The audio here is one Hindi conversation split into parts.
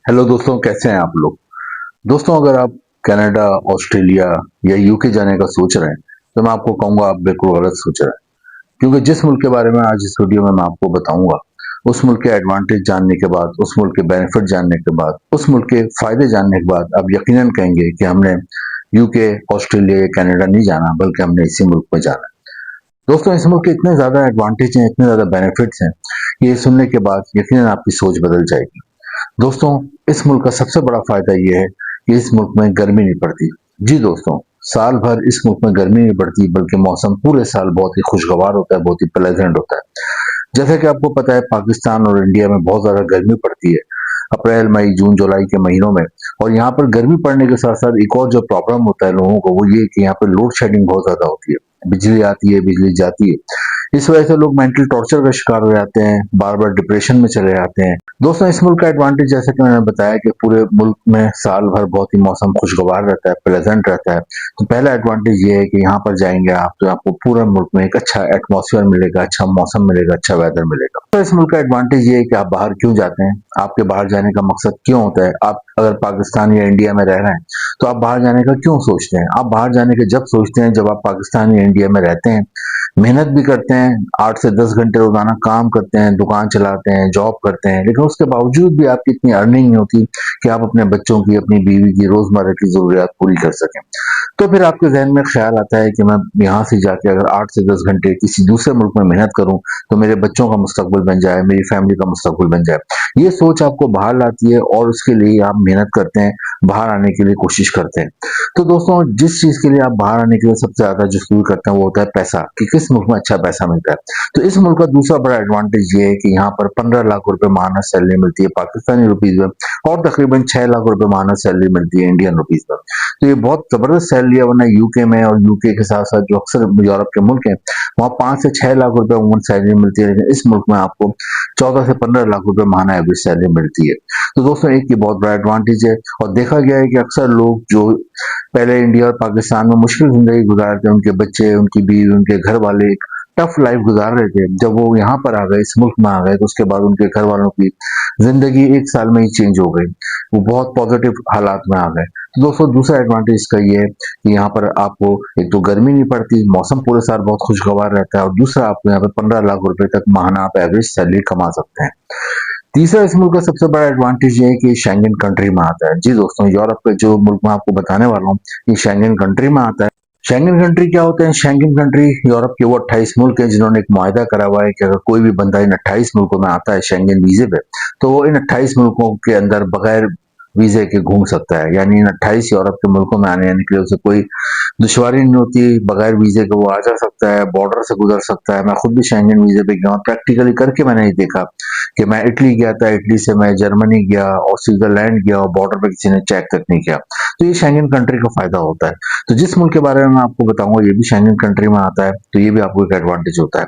हेलो दोस्तों, कैसे हैं आप लोग। दोस्तों, अगर आप कनाडा, ऑस्ट्रेलिया या यूके जाने का सोच रहे हैं तो मैं आपको कहूंगा आप बिल्कुल गलत सोच रहे हैं। क्योंकि जिस मुल्क के बारे में आज इस वीडियो में मैं आपको बताऊंगा, उस मुल्क के एडवांटेज जानने के बाद, उस मुल्क के बेनिफिट जानने के बाद, उस मुल्क के फायदे जानने के बाद आप यकीनन कहेंगे कि हमने यूके, ऑस्ट्रेलिया या कनाडा नहीं जाना, बल्कि हमने इसी मुल्क में जाना है। दोस्तों, इस मुल्क के इतने ज्यादा एडवांटेज हैं, इतने ज्यादा बेनिफिट्स हैं कि ये सुनने के बाद यकीनन आपकी सोच बदल जाएगी। दोस्तों, इस मुल्क का सबसे बड़ा फायदा ये है कि इस मुल्क में गर्मी नहीं पड़ती। जी दोस्तों, साल भर इस मुल्क में गर्मी नहीं पड़ती, बल्कि मौसम पूरे साल बहुत ही खुशगवार होता है, बहुत ही प्लेजेंट होता है। जैसा कि आपको पता है, पाकिस्तान और इंडिया में बहुत ज्यादा गर्मी पड़ती है अप्रैल, मई, जून, जुलाई के महीनों में। और यहाँ पर गर्मी पड़ने के साथ साथ एक और जो प्रॉब्लम होता है लोगों को, वो ये कि यहाँ पर लोड शेडिंग बहुत ज्यादा होती है। बिजली आती है, बिजली जाती है। इस वजह से लोग मेंटल टॉर्चर का शिकार हो जाते हैं, बार बार डिप्रेशन में चले जाते हैं। दोस्तों, इस मुल्क का एडवांटेज, जैसा कि मैंने बताया, कि पूरे मुल्क में साल भर बहुत ही मौसम खुशगवार रहता है, प्लेजेंट रहता है। तो पहला एडवांटेज ये है कि यहाँ पर जाएंगे आप तो आपको पूरा मुल्क में एक अच्छा एटमॉस्फेयर मिलेगा, अच्छा मौसम मिलेगा, अच्छा वेदर मिलेगा। तो इस मुल्क का एडवांटेज ये है कि आप बाहर क्यों जाते हैं, आपके बाहर जाने का मकसद क्यों होता है। आप अगर पाकिस्तान या इंडिया में रह रहे हैं तो आप बाहर जाने का क्यों सोचते हैं। आप बाहर जाने के जब सोचते हैं जब आप पाकिस्तान या इंडिया में रहते हैं, मेहनत भी करते हैं, 8 से 10 घंटे रोजाना काम करते हैं, दुकान चलाते हैं, जॉब करते हैं, लेकिन उसके बावजूद भी आपकी इतनी अर्निंग नहीं होती कि आप अपने बच्चों की, अपनी बीवी की रोजमर्रा की जरूरियात पूरी कर सकें। तो फिर आपके जहन में ख्याल आता है कि मैं यहाँ से जाके अगर 8 से 10 घंटे किसी दूसरे मुल्क में मेहनत करूं तो मेरे बच्चों का मुस्तकबिल बन जाए, मेरी फैमिली का मुस्तकबिल बन जाए। ये सोच आपको बाहर लाती है और उसके लिए आप मेहनत करते हैं, बाहर आने के लिए कोशिश करते हैं। तो दोस्तों, जिस चीज के लिए आप बाहर आने के लिए सबसे ज्यादा जसूल करते हैं वो होता है पैसा, कि किस मुल्क में अच्छा पैसा मिलता है। तो इस मुल्क का दूसरा बड़ा एडवांटेज ये है कि यहाँ पर 15 लाख रुपए माहाना सैलरी मिलती है पाकिस्तानी रुपीज में, और तकरीबन 6 लाख रुपए माहाना सैलरी मिलती है इंडियन रुपीज में। तो ये बहुत जबरदस्त सैलरी है। वरना यूके में और यूके के साथ साथ जो अक्सर यूरोप के मुल्क हैं, वहाँ 5 से 6 लाख रुपए उमूमन सैलरी मिलती है, लेकिन इस मुल्क में आपको 14 से 15 लाख रुपए माहाना एवरेज सैलरी मिलती है। तो दोस्तों, एक ये बहुत बड़ा एडवांटेज है। और देखा गया है कि अक्सर लोग जो पहले इंडिया और पाकिस्तान में मुश्किल जिंदगी गुजारते, उनके बच्चे, उनकी बीवी, उनके घर वाले एक टफ लाइफ गुजार रहे थे, जब वो यहाँ पर आ गए, इस मुल्क में आ गए, तो उसके बाद उनके घर वालों की जिंदगी एक साल में ही चेंज हो गई। वो बहुत पॉजिटिव हालात में आ गए। तो दोस्तों, दूसरा एडवांटेज इसका ये है कि यहाँ पर आपको एक तो गर्मी नहीं पड़ती, मौसम पूरे साल बहुत खुशगवार रहता है, और दूसरा आपको यहाँ पर 15 लाख रुपए तक माहाना आप एवरेज सैलरी कमा सकते हैं। तीसरा इस मुल्क का सबसे बड़ा एडवांटेज ये है कि शेंगन कंट्री में आता है। जी दोस्तों, यूरोप का जो मुल्क मैं आपको बताने वाला हूँ, ये शेंगन कंट्री में आता है। शेंगन कंट्री क्या होते हैं? शेंगन कंट्री यूरोप के वो 28 मुल्क हैं जिन्होंने एक मुआहदा करा हुआ है कि अगर कोई भी बंदा इन 28 मुल्कों में आता है शेंगन वीजे पे, तो वो इन 28 मुल्कों के अंदर बगैर वीजे के घूम सकता है। यानी इन 28 यूरोप के मुल्कों में आने के लिए उसे कोई दुश्वारी नहीं होती, बगैर वीजे के वो आ जा सकता है, बॉर्डर से गुजर सकता है। मैं खुद भी शेंगन वीजे पे गया, प्रैक्टिकली करके मैंने ये देखा कि मैं इटली गया था, इटली से मैं जर्मनी गया और स्विट्जरलैंड गया, और बॉर्डर पे किसी ने चेक तक नहीं किया। तो ये शेंगन कंट्री का फायदा होता है। तो जिस मुल्क के बारे में मैं आपको बताऊंगा ये भी शेंगन कंट्री में आता है, तो ये भी आपको एक एडवांटेज होता है।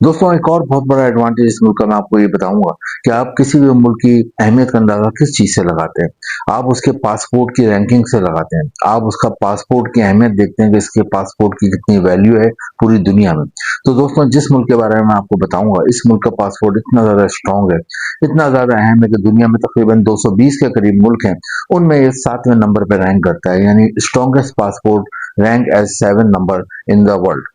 दोस्तों, एक और बहुत बड़ा एडवांटेज इस मुल्क का मैं आपको ये बताऊंगा कि आप किसी भी मुल्क की अहमियत का अंदाजा किस चीज से लगाते हैं। आप उसके पासपोर्ट की रैंकिंग से लगाते हैं। आप उसका पासपोर्ट की अहमियत देखते हैं कि इसके पासपोर्ट की कितनी वैल्यू है पूरी दुनिया में। तो दोस्तों, जिस मुल्क के बारे में मैं आपको बताऊंगा, इस मुल्क का पासपोर्ट इतना ज्यादा स्ट्रांग है, इतना ज्यादा अहम है कि दुनिया में तकरीबन 220 के करीब मुल्क हैं, उनमें ये 7वें नंबर पर रैंक करता है। यानी strongest passport rank as 7 number in the world.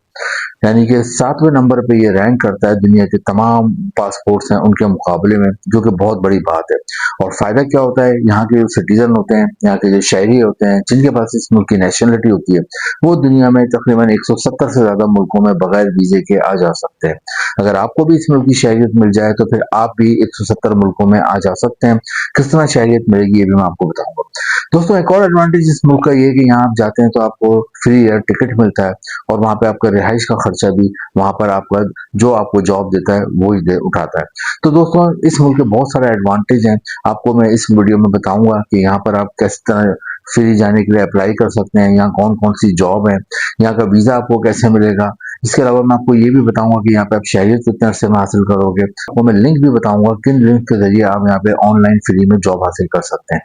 यानी कि 7वें नंबर पे ये रैंक करता है दुनिया के तमाम पासपोर्ट्स हैं उनके मुकाबले में, जो कि बहुत बड़ी बात है। और फायदा क्या होता है? यहाँ के जो सिटीजन होते हैं, यहाँ के जो शहरी होते हैं, जिनके पास इस मुल्क की नेशनलिटी होती है, वो दुनिया में तकरीबन 170 से ज्यादा मुल्कों में बगैर वीजे के आ जा सकते हैं। अगर आपको भी इस मुल्क की शहरियत मिल जाए तो फिर आप भी 170 मुल्कों में आ जा सकते हैं। किस तरह शहरियत मिलेगी ये भी मैं आपको बताऊंगा। दोस्तों, एक और एडवांटेज इस मुल्क का ये है कि यहाँ आप जाते हैं तो आपको फ्री एयर टिकट मिलता है, और वहाँ पे आपका रिहाइश का खर्चा भी वहाँ पर आपका जो आपको जॉब देता है वो ही उठाता है। तो दोस्तों, इस मुल्क के बहुत सारे एडवांटेज हैं। आपको मैं इस वीडियो में बताऊंगा कि यहाँ पर आप किस तरह फ्री जाने के लिए अप्लाई कर सकते हैं, यहाँ कौन कौन सी जॉब है, यहाँ का वीजा आपको कैसे मिलेगा, इसके अलावा मैं आपको ये भी बताऊंगा कि यहाँ पे आप शहरियत कितने अरसे में हासिल करोगे, और मैं लिंक भी बताऊंगा किन लिंक के जरिए आप यहाँ पे ऑनलाइन फ्री में जॉब हासिल कर सकते हैं।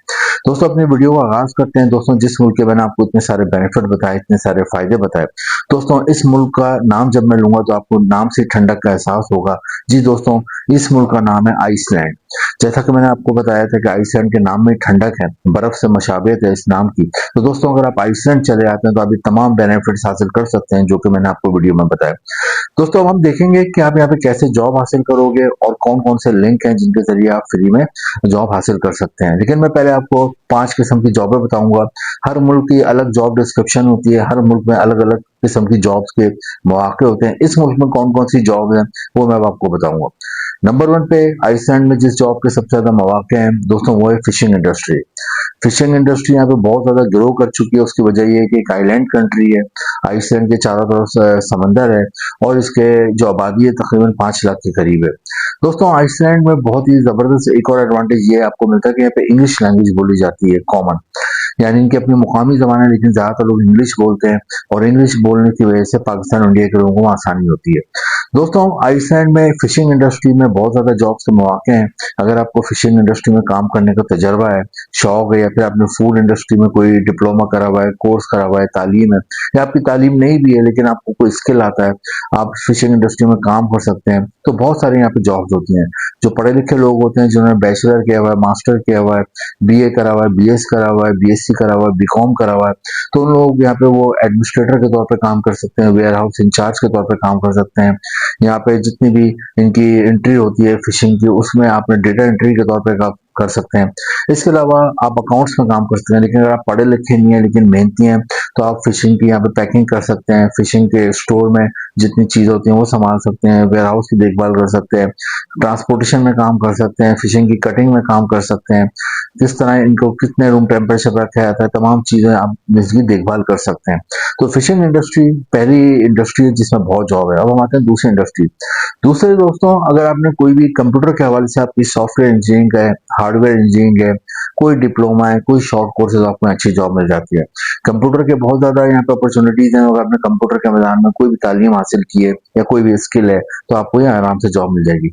दोस्तों अपनी वीडियो का आगाज करते हैं। दोस्तों जिस मुल्क के मैंने आपको इतने सारे बेनिफिट बताए, इतने सारे फायदे बताए, दोस्तों इस मुल्क का नाम जब मैं लूंगा तो आपको नाम से ठंडक का एहसास होगा। जी दोस्तों, इस मुल्क का नाम है आइसलैंड। जैसा कि मैंने आपको बताया था कि आइसलैंड के नाम में ठंडक है, बर्फ से मशाबियत है इस नाम की। तो दोस्तों अगर आप आइसलैंड चले आते हैं तो आप ये तमाम बेनिफिट्स हासिल कर सकते हैं जो कि मैंने आपको वीडियो में बताया। दोस्तों अब हम देखेंगे कि आप यहाँ पे कैसे जॉब हासिल करोगे और कौन कौन से लिंक हैं जिनके जरिए आप फ्री में जॉब हासिल कर सकते हैं। लेकिन मैं पहले आपको 5 किस्म की जॉबें बताऊंगा। हर मुल्क की अलग जॉब डिस्क्रिप्शन होती है, हर मुल्क में अलग अलग किस्म की जॉब्स के मौके होते हैं। इस मुल्क में कौन कौन सी जॉब है वो मैं अब आपको बताऊंगा। नंबर 1 पे आइसलैंड में जिस जॉब के सबसे ज्यादा मौके हैं दोस्तों वो है फिशिंग इंडस्ट्री। फिशिंग इंडस्ट्री यहाँ पे बहुत ज्यादा ग्रो कर चुकी है। उसकी वजह ये है कि एक आइलैंड कंट्री है, आइसलैंड के चारों तरफ से समंदर है और इसके जो आबादी है तकरीबन 5 लाख के करीब है। दोस्तों आइसलैंड में बहुत ही जबरदस्त एक और एडवांटेज ये आपको मिलता है कि यहाँ पे इंग्लिश लैंग्वेज बोली जाती है कॉमन, यानी इनकी अपनी मुकामी जबान है लेकिन ज्यादातर लोग इंग्लिश बोलते हैं और इंग्लिश बोलने की वजह से पाकिस्तान और इंडिया के लोगों को आसानी होती है। दोस्तों आइसलैंड में फिशिंग इंडस्ट्री में बहुत ज्यादा जॉब्स के मौके हैं। अगर आपको फिशिंग इंडस्ट्री में काम करने का तजर्बा है, शौक है, या फिर आपने फूड इंडस्ट्री में कोई डिप्लोमा करा हुआ है, कोर्स करा हुआ है, तालीम है, या आपकी तालीम नहीं भी है लेकिन आपको कोई स्किल आता है, आप फिशिंग इंडस्ट्री में काम कर सकते हैं, तो बहुत सारे यहाँ पे जॉब्स होती हैं। जो पढ़े लिखे लोग होते हैं जिन्होंने बैचलर किया हुआ है, मास्टर किया हुआ है, बीए करा हुआ है, बीएस करा हुआ है, बीएससी करा हुआ है, बीकॉम करा हुआ है, तो उन लोग यहाँ पे वो एडमिनिस्ट्रेटर के तौर पे काम कर सकते हैं, वेयर हाउस इंचार्ज के तौर पे काम कर सकते हैं। यहाँ पे जितनी भी इनकी एंट्री होती है फिशिंग की उसमें आपने डेटा एंट्री के तौर पे कर सकते हैं। इसके अलावा आप अकाउंट्स में काम कर सकते हैं। लेकिन अगर आप पढ़े लिखे नहीं है लेकिन मेहनती हैं तो आप फिशिंग की यहाँ पे पैकिंग कर सकते हैं, फिशिंग के स्टोर में जितनी चीज होती है वो संभाल सकते हैं, वेयर हाउस की देखभाल कर सकते हैं, ट्रांसपोर्टेशन में काम कर सकते हैं, फिशिंग की कटिंग में काम कर सकते हैं, किस तरह इनको कितने रूम टेम्परेचर पर रखा जाता है, तमाम चीजें आप इसकी देखभाल कर सकते हैं। तो फिशिंग इंडस्ट्री पहली इंडस्ट्री है जिसमें बहुत जॉब है। अब हम आते हैं दूसरी इंडस्ट्री। दूसरे दोस्तों अगर आपने कोई भी कंप्यूटर के हवाले से आपकी सॉफ्टवेयर इंजीनियरिंग है, हार्डवेयर इंजीनियरिंग है, कोई डिप्लोमा है, कोई शॉर्ट कोर्सेज, आपको अच्छी जॉब मिल जाती है। कंप्यूटर के बहुत ज्यादा यहाँ पे अपॉर्चुनिटीज हैं। अगर आपने कंप्यूटर के मैदान में कोई भी तालीम हासिल की है या कोई भी स्किल है तो आपको यहाँ आराम से जॉब मिल जाएगी।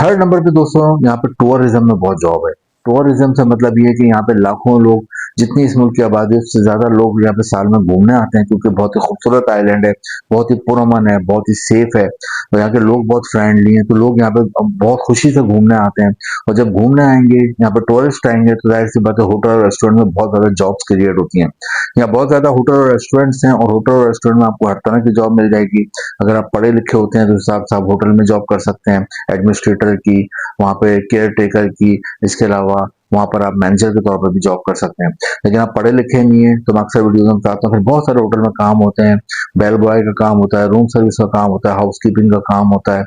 थर्ड नंबर पे दोस्तों यहाँ पे टूरिज्म में बहुत जॉब है। टूरिज्म से मतलब ये है कि यहाँ पे लाखों लोग, जितनी इस मुल्क की आबादी है उससे ज्यादा लोग यहाँ पे साल में घूमने आते हैं, क्योंकि बहुत ही खूबसूरत आइलैंड है, बहुत ही पुरअमन है, बहुत ही सेफ है और यहाँ के लोग बहुत फ्रेंडली हैं। तो लोग यहाँ पे बहुत खुशी से घूमने आते हैं और जब घूमने आएंगे यहाँ पे टूरिस्ट आएंगे तो जाहिर सी बात है होटल और रेस्टोरेंट में बहुत ज्यादा जॉब्स क्रिएट होती हैं। यहाँ बहुत ज्यादा होटल और रेस्टोरेंट्स हैं और होटल और रेस्टोरेंट में आपको हर तरह की जॉब मिल जाएगी। अगर आप पढ़े लिखे होते हैं तो हिसाब से आप होटल में जॉब कर सकते हैं, एडमिनिस्ट्रेटर की, वहाँ पे केयर टेकर की, इसके अलावा वहां पर आप मैनेजर के तौर पर भी जॉब कर सकते हैं। लेकिन आप पढ़े लिखे नहीं है तो मैं अक्सर वीडियो में बताता हूँ फिर बहुत सारे होटल में काम होते हैं, बेल बॉय का काम होता है, रूम सर्विस का काम होता है, हाउस कीपिंग का काम होता है,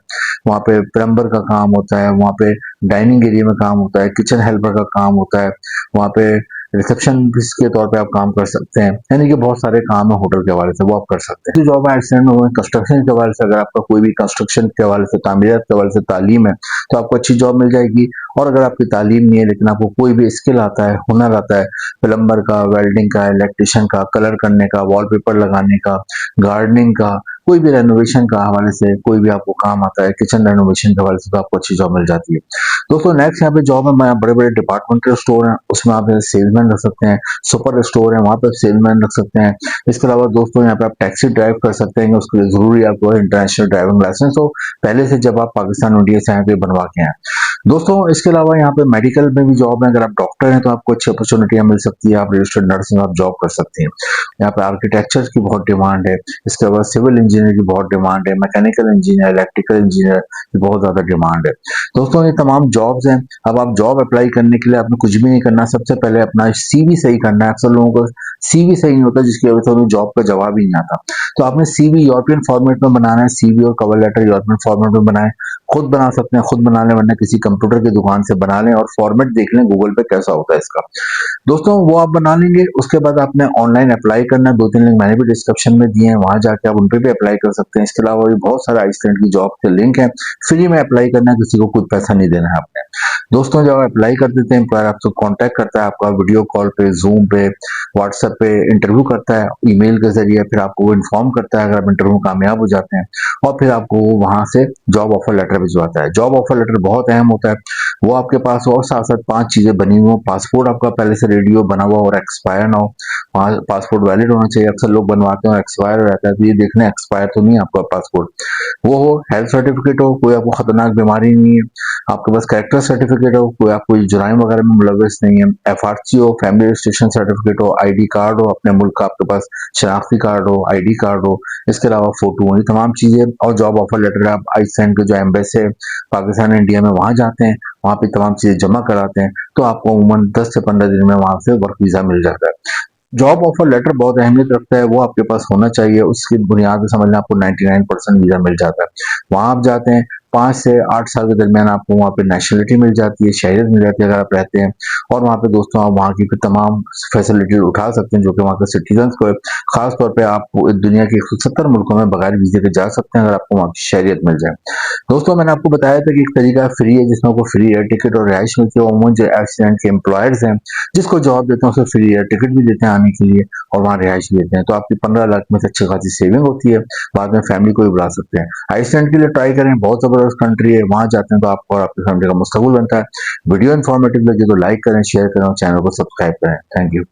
वहाँ पे प्लम्बर का काम होता है, वहाँ पे डाइनिंग एरिया में काम होता है, किचन हेल्पर का काम होता है, वहाँ पे रिसेप्शन के तौर पे आप काम कर सकते हैं। यानी कि बहुत सारे काम है होटल के हवाले से वो आप कर सकते हैं। जॉब है एक्सीडेंट में कंस्ट्रक्शन के हवाले से, अगर आपका कोई भी कंस्ट्रक्शन के हवाले से, तामीरात के हवाले से तालीम है तो आपको अच्छी जॉब मिल जाएगी। और अगर आपकी तालीम नहीं है लेकिन आपको कोई भी स्किल आता है, हुनर आता है, प्लम्बर का, वेल्डिंग का, इलेक्ट्रिशियन का, कलर करने का, वॉलपेपर लगाने का, गार्डनिंग का, कोई भी रेनोवेशन का हवाले से कोई भी आपको काम आता है, किचन रेनोवेशन के हवाले से, तो आपको अच्छी जॉब मिल जाती है। दोस्तों नेक्स्ट यहाँ पे जॉब है बड़े बड़े डिपार्टमेंटल स्टोर हैं उसमें आप सेल्समैन रख सकते हैं, सुपर स्टोर है वहां पर सेल्समैन रख सकते हैं। इसके अलावा दोस्तों यहाँ पे आप टैक्सी ड्राइव कर सकते हैं, उसके लिए जरूरी आपको इंटरनेशनल ड्राइविंग लाइसेंस हो पहले से, जब आप पाकिस्तान इंडिया से यहाँ पे बनवा के आए। दोस्तों इसके अलावा यहाँ पे मेडिकल में भी जॉब है। अगर आप डॉक्टर हैं तो आपको अच्छी अपॉर्चुनिटियां मिल सकती है, आप रजिस्टर्ड नर्स में आप जॉब कर सकते हैं। यहाँ पे आर्किटेक्चर की बहुत डिमांड है, इसके बाद सिविल इंजीनियर की बहुत डिमांड है, मैकेनिकल इंजीनियर, इलेक्ट्रिकल इंजीनियर की बहुत ज्यादा डिमांड है। दोस्तों ये तमाम जॉब्स हैं। अब आप जॉब अप्लाई करने के लिए आपने कुछ भी नहीं करना, सबसे पहले अपना सीवी सही करना है। अक्सर लोगों को सीवी सही नहीं होता जिसकी वजह से उन्हें जॉब का जवाब ही नहीं आता। तो आपने सीवी यूरोपियन फॉर्मेट में बनाना है, सीवी और कवर लेटर यूरोपियन फॉर्मेट में बनाए, खुद बना सकते हैं, खुद बना लें वरना किसी कंप्यूटर की दुकान से बना लें और फॉर्मेट देख लें गूगल पे कैसा होता है इसका। दोस्तों वो आप बना लेंगे, उसके बाद आपने ऑनलाइन अप्लाई करना है। 2-3 लिंक मैंने भी डिस्क्रिप्शन में दिए हैं, वहां जाके आप उन पे भी अप्लाई कर सकते हैं। इसके अलावा भी बहुत सारे आइसलैंड की जॉब के लिंक हैं, फ्री में अप्लाई करना है, किसी को कुछ पैसा नहीं देना है आपने। दोस्तों जब आप अप्लाई कर देते हैं, एम्प्लॉयर आपसे कांटेक्ट करता है, आपका वीडियो कॉल पे, ज़ूम पे, व्हाट्सएप पे इंटरव्यू करता है, ईमेल के ज़रिए, फिर आपको वो इन्फॉर्म करता है अगर आप इंटरव्यू में कामयाब हो जाते हैं, और फिर आपको वो वहाँ से जॉब ऑफर लेटर भिजवाता है। जॉब ऑफर लेटर बहुत अहम होता है, वो आपके पास और साथ-साथ 5 चीज़ें बनी हुई हों, पासपोर्ट आपका पहले से रेडी हो, बना हुआ और एक्सपायर ना हो, पासपोर्ट वैलिड होना चाहिए। अक्सर लोग बनवाते हैं और एक्सपायर हो जाता है, तो ये देखना एक्सपायर तो नहीं है आपका पासपोर्ट। वो हो, हेल्थ सर्टिफिकेट हो, कोई आपको खतरनाक बीमारी नहीं है, आपके पास कैरेक्टर सर्टिफिकेट हो, कोई आप कोई जुराइम वगैरह में मुलव्वस नहीं है, एफआरसी हो, फैमिली रजिस्ट्रेशन सर्टिफिकेट हो, आईडी कार्ड हो, अपने मुल्क का आपके पास शनाख्ती कार्ड हो, आईडी कार्ड हो, इसके अलावा फोटो हो, ये तमाम चीजें, और जॉब ऑफर लेटर आप आइसलैंड के जो एम्बेसी है पाकिस्तान इंडिया में वहां जाते हैं, वहां पे तमाम चीजें जमा कराते हैं, तो आपको अमूमन 10 से 15 दिन में वहां से वर्क वीजा मिल जाता है। जॉब ऑफर लेटर बहुत अहमियत रखता है, वो आपके पास होना चाहिए, उसकी बुनियाद पे समझ लें आपको 99% वीजा मिल जाता है। वहां आप जाते हैं, 5 से 8 साल के दरमियान आपको वहाँ पे नेशनलिटी मिल जाती है, शहरियत मिल जाती है अगर आप रहते हैं, और वहाँ पे दोस्तों आप वहाँ की फिर तमाम फैसिलिटी उठा सकते हैं जो कि वहाँ के सिटीजन को है। खास तौर पे आप दुनिया के 170 मुल्कों में बगैर वीजे के जा सकते हैं अगर आपको वहाँ की शहरियत मिल जाए। दोस्तों मैंने आपको बताया था कि एक तरीका फ्री है जिसमें आपको फ्री एयर टिकट और रिहाइश मिलती है। अमूमन जो एक्सीडेंट के एम्प्लॉयर्स हैं जिसको जॉब देते हैं उसे फ्री एयर टिकट भी देते हैं आने के लिए, और वहाँ रिहाइश भी देते हैं, तो आपकी 15 लाख में से अच्छी खासी सेविंग होती है। बाद में फैमिली को भी बुला सकते हैं। आइसलैंड के लिए ट्राई करें, बहुत जबरदस्त कंट्री है, वहाँ जाते हैं तो आपको और आपकी फैमिली का मुस्तकबिल बनता है। वीडियो इन्फॉर्मेटिव लगे तो लाइक करें, शेयर करें और चैनल को सब्सक्राइब करें। Thank you.